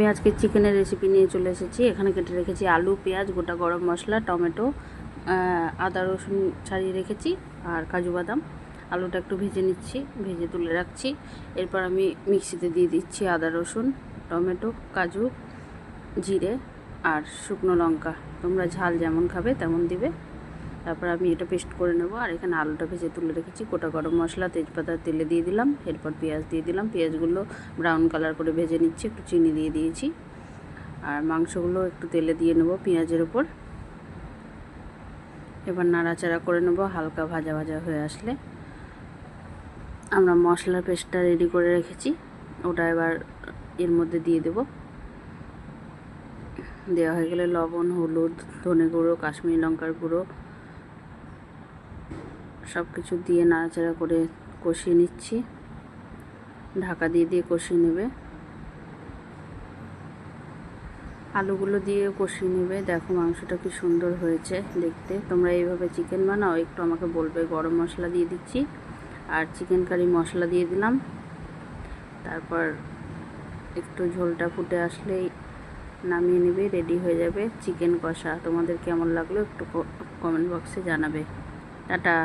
আমি আজকে চিকেনের রেসিপি নিয়ে চলে এসেছি। এখানে কেটে রেখেছি আলু, পেঁয়াজ, গোটা গরম মশলা, টমেটো, আদা রসুন ছাড়িয়ে রেখেছি আর কাজু বাদাম। আলুটা একটু ভেজে নিচ্ছি, ভেজে তুলে রাখছি। এরপর আমি মিক্সিতে দিয়ে দিচ্ছি আদা রসুন, টমেটো, কাজু, জিরে আর শুকনো লঙ্কা। তোমরা ঝাল যেমন খাবে তেমন দিবে। তারপর আমি এটা পেস্ট করে নেব। আর এখানে আলুটা ভেজে তুলে রেখেছি। গোটা গরম মশলা, তেজপাতা তেলে দিয়ে দিলাম। এরপর পেঁয়াজ দিয়ে দিলাম। পেঁয়াজগুলো ব্রাউন কালার করে ভেজে নিচ্ছি। একটু চিনি দিয়ে দিয়েছি। আর মাংসগুলো একটু তেলে দিয়ে নেব পেঁয়াজের ওপর। এবার নাড়াচাড়া করে নেব। হালকা ভাজা ভাজা হয়ে আসলে আমরা মশলার পেস্টটা রেডি করে রেখেছি, ওটা এবার এর মধ্যে দিয়ে দেব। দেওয়া হয়ে গেলে লবণ, হলুদ, ধনে গুঁড়ো, কাশ্মীরি লঙ্কার গুঁড়ো সব কিছু দিয়ে নাড়াচাড়া করে কষিয়ে নিচ্ছি। ঢাকা দিয়ে দিয়ে কষিয়ে নেবে। আলুগুলো দিয়ে কষিয়ে নেবে। দেখো মাংসটা কি সুন্দর হয়েছে দেখতে। তোমরা এইভাবে চিকেন বানাও। একটু আমাকে বলবে। গরম মশলা দিয়ে দিচ্ছি আর চিকেন কারি মশলা দিয়ে দিলাম। তারপর একটু ঝোলটা ফুটে আসলেই নামিয়ে নেবে। রেডি হয়ে যাবে চিকেন কষা। তোমাদের কেমন লাগলো একটু কমেন্ট বক্সে জানাবে। টাটা।